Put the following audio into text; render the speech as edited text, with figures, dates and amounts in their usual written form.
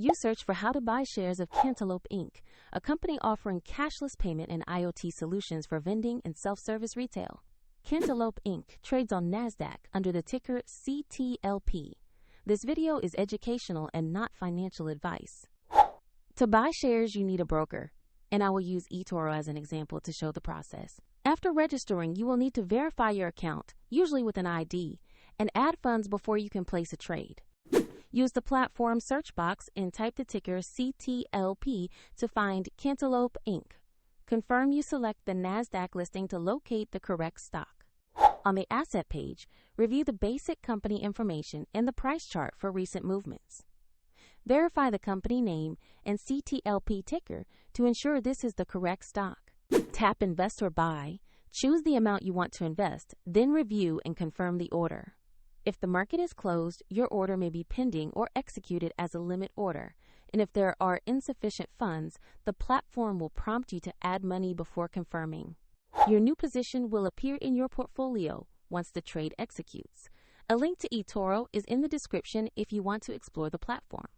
You search for how to buy shares of Cantaloupe Inc., a company offering cashless payment and IoT solutions for vending and self-service retail. Cantaloupe Inc. trades on NASDAQ under the ticker CTLP. This video is educational and not financial advice. To buy shares, you need a broker, and I will use eToro as an example to show the process. After registering, you will need to verify your account, usually with an ID, and add funds before you can place a trade. Use the platform search box and type the ticker CTLP to find Cantaloupe Inc. Confirm you select the NASDAQ listing to locate the correct stock. On the asset page, review the basic company information and the price chart for recent movements. Verify the company name and CTLP ticker to ensure this is the correct stock. Tap Invest or Buy, choose the amount you want to invest, then review and confirm the order. If the market is closed, your order may be pending or executed as a limit order, and if there are insufficient funds, the platform will prompt you to add money before confirming. Your new position will appear in your portfolio once the trade executes. A link to eToro is in the description if you want to explore the platform.